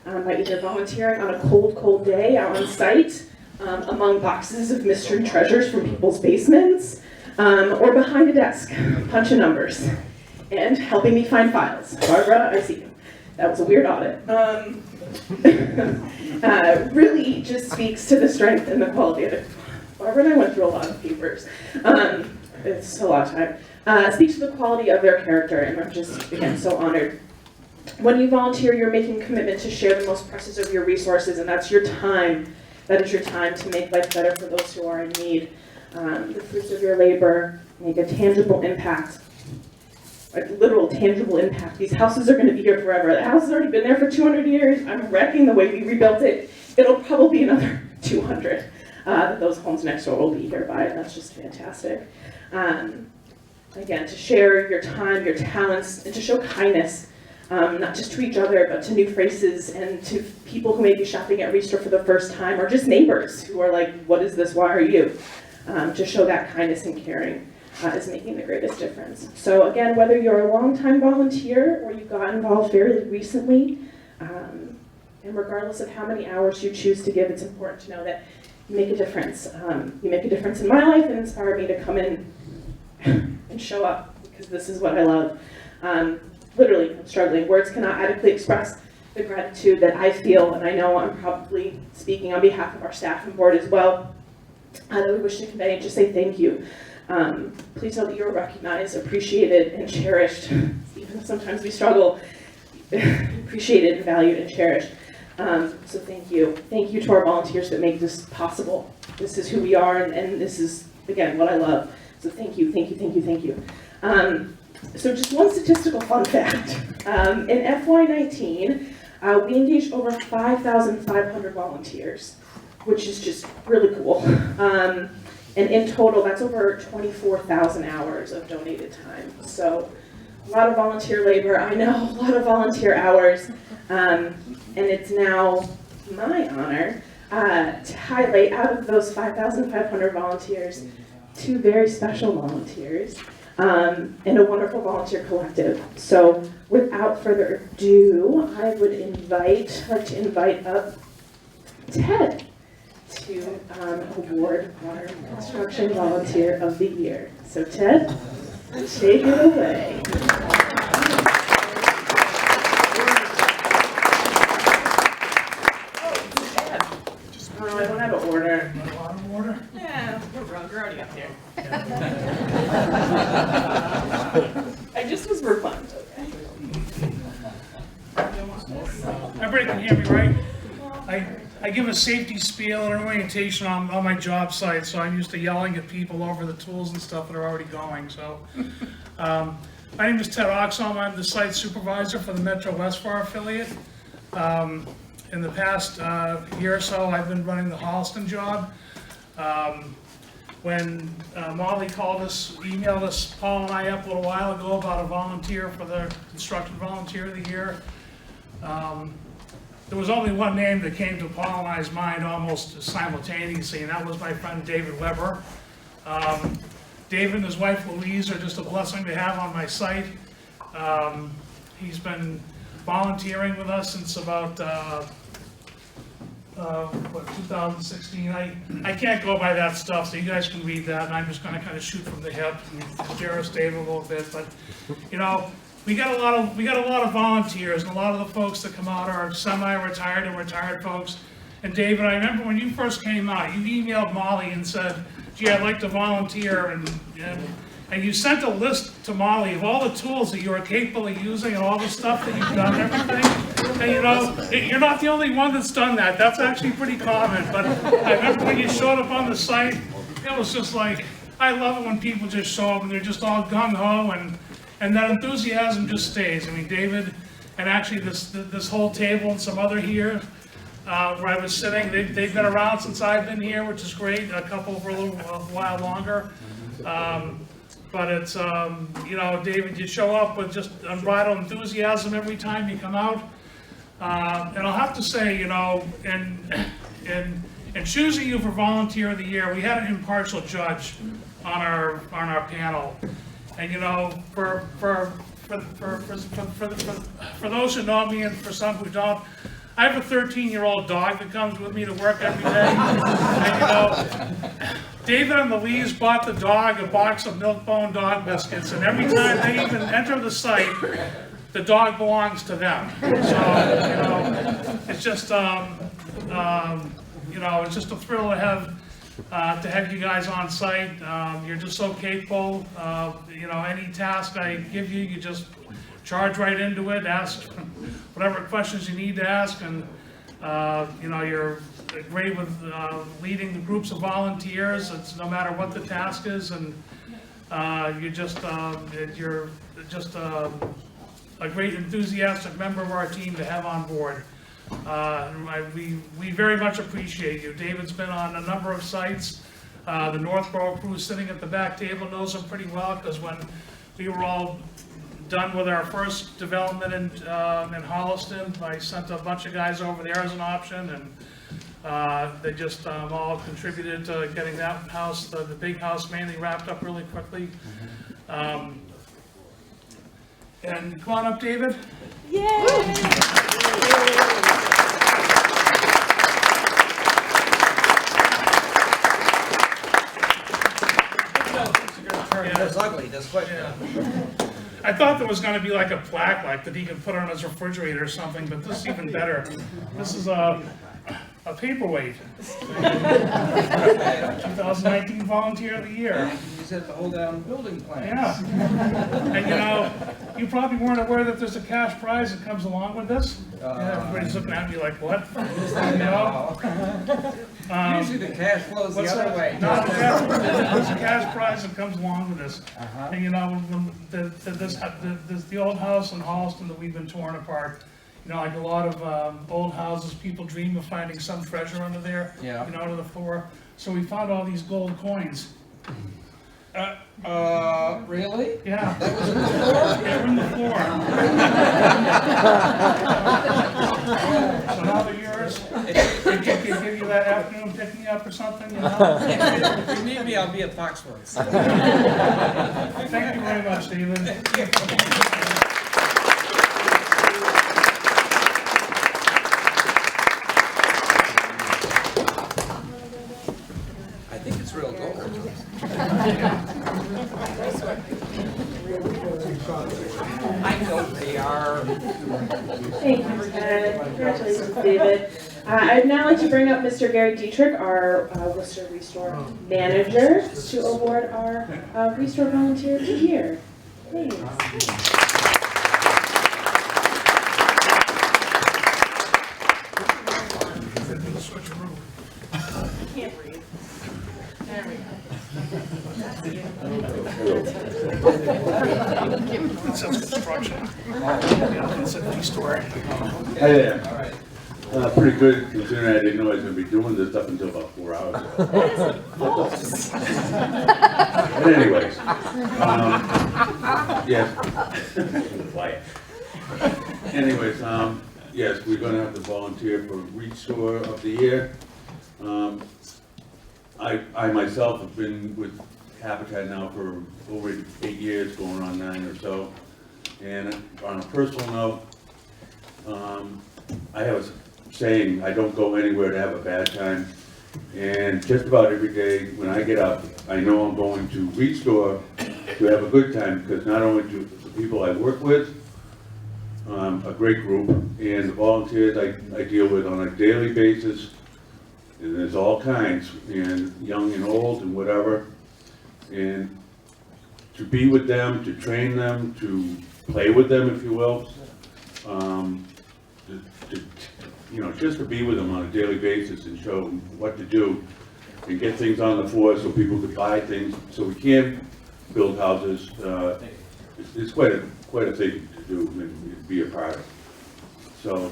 by either volunteering on a cold, cold day out on site, among boxes of mystery treasures from people's basements, or behind a desk, punching numbers, and helping me find files. Barbara, I see you. That was a weird audit. Really just speaks to the strength and the quality of it. Barbara and I went through a lot of papers. It's a lot of time. Speaks to the quality of their character, and I'm just, again, so honored. When you volunteer, you're making a commitment to share the most precious of your resources, and that's your time. That is your time to make life better for those who are in need. The fruits of your labor make a tangible impact, a literal tangible impact. These houses are going to be here forever. The house has already been there for 200 years. I'm wrecking the way we rebuilt it. It'll probably be another 200 that those homes next door will be here by, and that's just fantastic. Again, to share your time, your talents, and to show kindness, not just to each other, but to new faces and to people who may be shopping at Restore for the first time, or just neighbors who are like, what is this, why are you? To show that kindness and caring is making the greatest difference. So again, whether you're a longtime volunteer or you got involved fairly recently, and regardless of how many hours you choose to give, it's important to know that you make a difference. You make a difference in my life and inspire me to come in and show up, because this is what I love. Literally, I'm struggling. Words cannot adequately express the gratitude that I feel, and I know I'm probably speaking on behalf of our staff and board as well, that we wish to convey and just say thank you. Please know that you're recognized, appreciated, and cherished, even if sometimes we struggle, appreciated, and valued, and cherished. So thank you. Thank you to our volunteers that make this possible. This is who we are, and this is, again, what I love. So thank you, thank you, thank you, thank you. So just one statistical fun fact. In FY19, we engaged over 5,500 volunteers, which is just really cool. And in total, that's over 24,000 hours of donated time. So a lot of volunteer labor, I know, a lot of volunteer hours. And it's now my honor to highlight, out of those 5,500 volunteers, 2 very special volunteers and a wonderful volunteer collective. So without further ado, I would like to invite up Ted to award our Construction Volunteer of the Year. So Ted, take it away. I don't have an order. Yeah, we're already up here. I just was for fun. Everybody can hear me, right? I give a safety spiel and orientation on my job site, so I'm used to yelling at people over the tools and stuff that are already going. So, my name is Ted Oxholm. I'm the site supervisor for the Metro West FAR affiliate. In the past year or so, I've been running the Holliston job. When Molly emailed us, Paul and I, up a little while ago about a volunteer for the Construction Volunteer of the Year, there was only one name that came to Paul and I's mind almost simultaneously, and that was my friend David Weber. David and his wife Louise are just a blessing to have on my site. He's been volunteering with us since about 2016. I can't go by that stuff, so you guys can read that, and I'm just going to kind of shoot from the hip and share his David a little bit. But you know, we got a lot of volunteers, and a lot of the folks that come out are semi-retired and retired folks. And David, I remember when you first came out, you emailed Molly and said, "Gee, I'd like to volunteer," and and you sent a list to Molly of all the tools that you are capable of using and all the stuff that you've done, everything. And you know, you're not the only one that's done that. That's actually pretty common. But I remember when you showed up on the site, it was just like, I love it when people just show up and they're just all gung-ho, and that enthusiasm just stays. I mean, David, and actually this whole table and some other here, where I was sitting, they've been around since I've been here, which is great, a couple for a while longer. But it's, you know, David, you show up with just unbridled enthusiasm every time you come out. And I'll have to say, you know, in choosing you for Volunteer of the Year, we had an impartial judge on our panel. And you know, for those who know me and for some who don't, I have a 13-year-old dog that comes with me to work every day. And you know, David and the Lees bought the dog a box of Milk-Bone dog biscuits, and every time they even enter the site, the dog belongs to them. So, you know, it's just, you know, it's just a thrill to have you guys on site. You're just so capable. You know, any task I give you, you just charge right into it, ask whatever questions you need to ask, and you know, you're great with leading the groups of volunteers. It's no matter what the task is, and you're just a great enthusiastic member of our team to have on board. We very much appreciate you. David's been on a number of sites. The Northborough crew sitting at the back table knows him pretty well, because when we were all done with our first development in Holliston, I sent a bunch of guys over there as an option, and they just all contributed to getting that house, the big house, mainly wrapped up really quickly. And come on up, David. Yay! It's ugly, that's quite. Yeah. I thought there was going to be like a plaque like that he could put on his refrigerator or something, but this is even better. This is a paperweight. 2019 Volunteer of the Year. You said to hold down building plans. Yeah. And you know, you probably weren't aware that there's a cash prize that comes along with this. Yeah, everybody's looking at me like, what? You know? Usually the cash flows the other way. No, there's a cash prize that comes along with this. And you know, the old house in Holliston that we've been torn apart, you know, like a lot of old houses, people dream of finding some treasure under there, Yeah. you know, under the floor. So we found all these gold coins. Really? Yeah. That was in the floor? Yeah, in the floor. So now they're yours. They give you that afternoon pick me up or something, you know? If you need me, I'll be at Foxwoods. Thank you very much, David. I think it's real gold. I know they are. Thank you, Ted. Congratulations, David. I'd now like to bring up Mr. Gary Dietrich, our Worcester Restore Manager, to award our Restore Volunteer of the Year. Thanks. Can't breathe. There we go. It says construction. Yeah, it's a restore. Hi there. Pretty good, considering I didn't know I was going to be doing this up until about 4 hours ago. But anyways, yes. Quiet. Anyways, yes, we're going to have to volunteer for Restore of the Year. I myself have been with Habitat now for over 8 years, going on 9 or so. And on a personal note, I have a saying, I don't go anywhere to have a bad time. And just about every day when I get up, I know I'm going to Restore to have a good time, because not only do the people I work with, a great group, and the volunteers I deal with on a daily basis, and there's all kinds, and young and old and whatever. And to be with them, to train them, to play with them, if you will. Just to be with them on a daily basis and show them what to do and get things on the floor so people could buy things, so we can build houses. It's quite a thing to do and be a part of. So,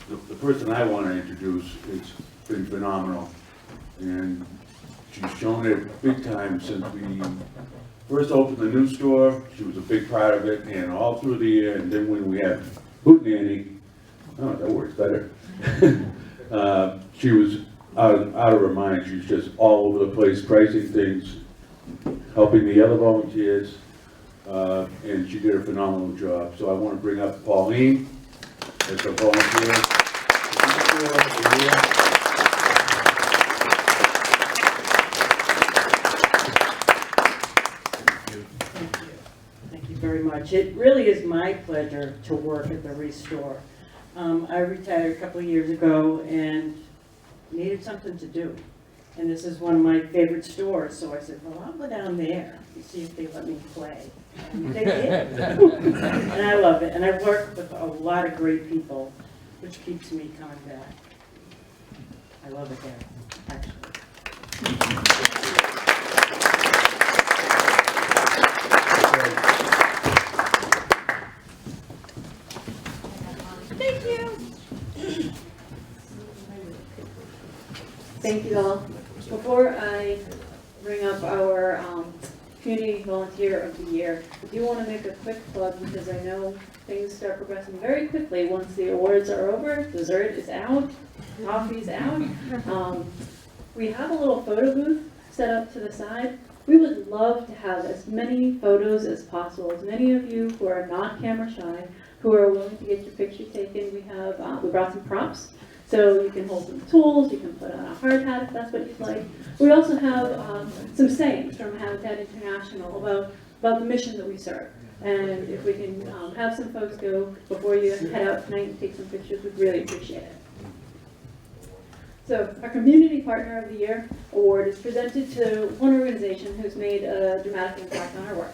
the person I want to introduce has been phenomenal, and she's shown it big time since we first opened the new store. She was a big part of it, and all through the year, and then when we had Hootenanny, oh, that works better. She was out of her mind. She was just all over the place, pricing things, helping the other volunteers, and she did a phenomenal job. So I want to bring up Pauline as a volunteer. Thank you very much. It really is my pleasure to work at the Restore. I retired a couple of years ago and needed something to do. And this is one of my favorite stores, so I said, well, I'll go down there and see if they let me play. And they did. And I love it. And I've worked with a lot of great people, which keeps me coming back. I love it there, actually. Thank you. Thank you all. Before I bring up our Community Volunteer of the Year, I do want to make a quick plug because I know things start progressing very quickly once the awards are over. Dessert is out, coffee's out. We have a little photo booth set up to the side. We would love to have as many photos as possible. As many of you who are not camera shy, who are willing to get your picture taken, we brought some props. So you can hold some tools, you can put on a hard hat if that's what you'd like. We also have some sayings from Habitat International about the mission that we serve. And if we can have some folks go before you head out tonight and take some pictures, we'd really appreciate it. So our Community Partner of the Year award is presented to one organization who's made a dramatic impact on our work.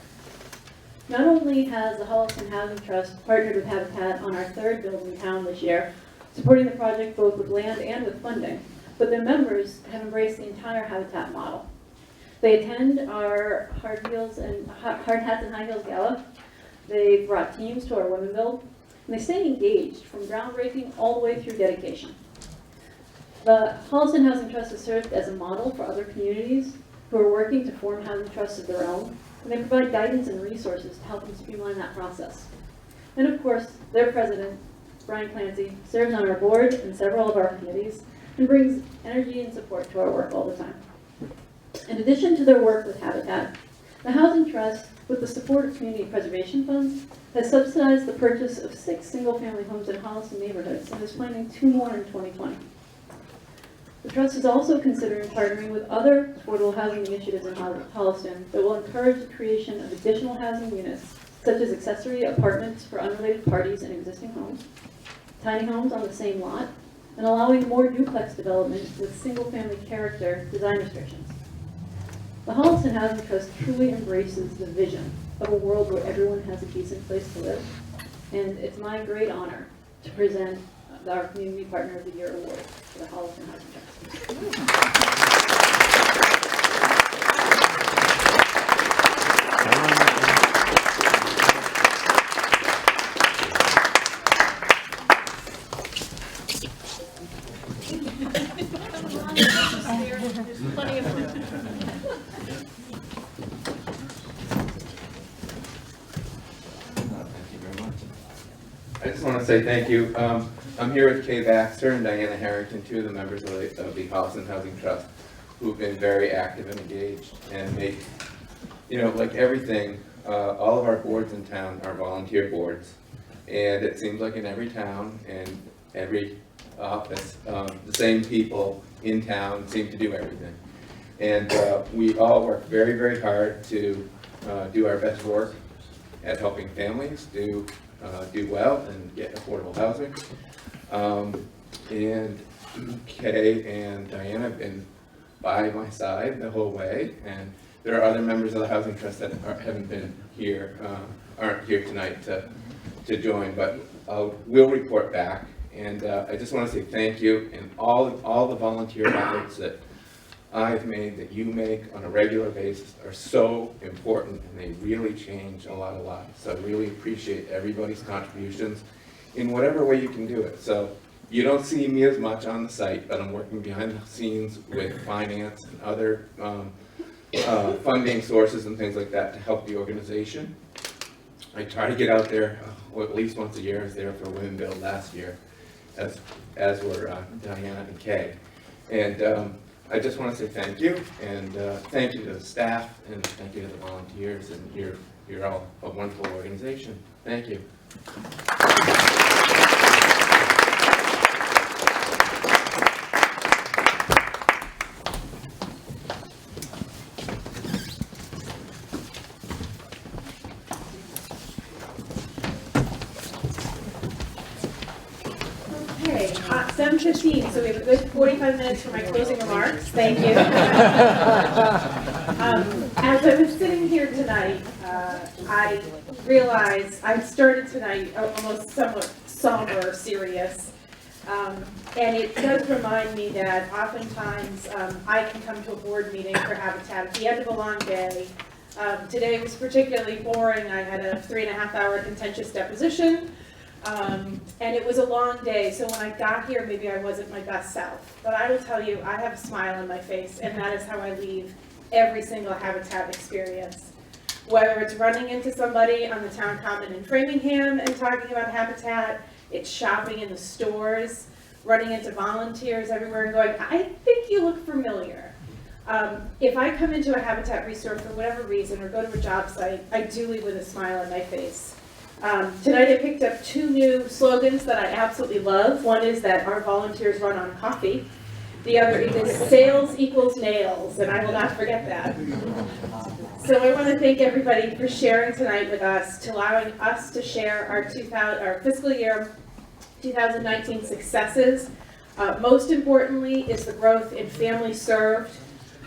Not only has the Holliston Housing Trust partnered with Habitat on our third building in town this year, supporting the project both with land and with funding, but their members have embraced the entire Habitat model. They attend our hard hats and high heels gala. They brought teams to our Women Build, and they stay engaged from groundbreaking all the way through dedication. The Holliston Housing Trust has served as a model for other communities who are working to form housing trusts of their own, and they provide guidance and resources to help them streamline that process. And of course, their president, Brian Clancy, serves on our board and several of our committees and brings energy and support to our work all the time. In addition to their work with Habitat, the Housing Trust, with the support of community preservation funds, has subsidized the purchase of 6 single-family homes in Holliston neighborhoods and is planning 2 more in 2020. The Trust is also considering partnering with other affordable housing initiatives in Holliston that will encourage the creation of additional housing units, such as accessory apartments for unrelated parties in existing homes, tiny homes on the same lot, and allowing more duplex development with single-family character design restrictions. The Holliston Housing Trust truly embraces the vision of a world where everyone has a decent place to live, and it's my great honor to present our Community Partner of the Year award to the Holliston Housing Trust. Plenty of room. Thank you very much. I just want to say thank you. I'm here with Kay Baxter and Diana Harrington, 2 of the members of the Holliston Housing Trust, who've been very active and engaged and make, like everything, all of our boards in town are volunteer boards. And it seems like in every town and every office, the same people in town seem to do everything. And we all work very, very hard to do our best work at helping families do well and get affordable housing. And Kay and Diana have been by my side the whole way, and there are other members of the Housing Trust that haven't been here, aren't here tonight to join, but we'll report back. And I just want to say thank you, and all the volunteer efforts that I've made, that you make on a regular basis, are so important, and they really change a lot of lives. So I really appreciate everybody's contributions in whatever way you can do it. So you don't see me as much on the site, but I'm working behind the scenes with finance and other funding sources and things like that to help the organization. I try to get out there at least once a year. I was there for Women Build last year, as were Diana and Kay. And I just want to say thank you, and thank you to the staff, and thank you to the volunteers, and you're all a wonderful organization. Thank you. Okay, 7:15, so we have a good 45 minutes for my closing remarks. Thank you. As I was sitting here tonight, I realized I started tonight almost somewhat somber, serious. And it does remind me that oftentimes I can come to a board meeting for Habitat at the end of a long day. Today was particularly boring. I had a 3.5-hour contentious deposition. And it was a long day, so when I got here, maybe I wasn't my best self. But I will tell you, I have a smile on my face, and that is how I leave every single Habitat experience. Whether it's running into somebody on the town common in Framingham and talking about Habitat, it's shopping in the stores, running into volunteers everywhere and going, I think you look familiar. If I come into a Habitat resource for whatever reason or go to a job site, I do leave with a smile on my face. Tonight I picked up 2 new slogans that I absolutely love. One is that our volunteers run on coffee. The other is sales equals nails, and I will not forget that. So I want to thank everybody for sharing tonight with us, to allowing us to share our fiscal year 2019 successes. Most importantly is the growth in families served,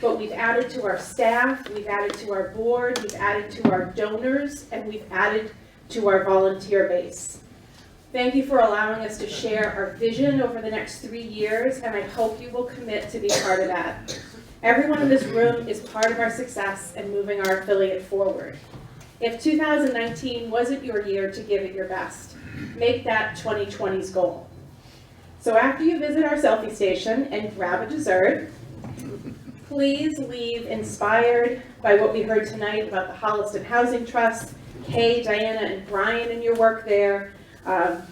but we've added to our staff, we've added to our board, we've added to our donors, and we've added to our volunteer base. Thank you for allowing us to share our vision over the next 3 years, and I hope you will commit to be part of that. Everyone in this room is part of our success and moving our affiliate forward. If 2019 wasn't your year to give it your best, make that 2020's goal. So after you visit our selfie station and grab a dessert, please leave inspired by what we heard tonight about the Holliston Housing Trust, Kay, Diana, and Brian in your work there,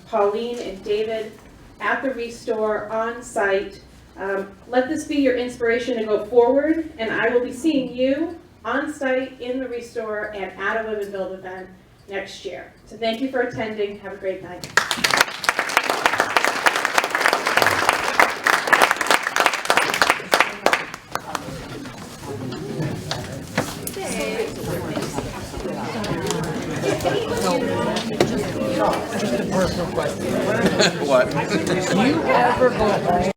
Pauline and David at the Restore on site. Let this be your inspiration to go forward, and I will be seeing you on site in the Restore and at a Women Build event next year. So thank you for attending. Have a great night. Personal question. What? Do you ever go home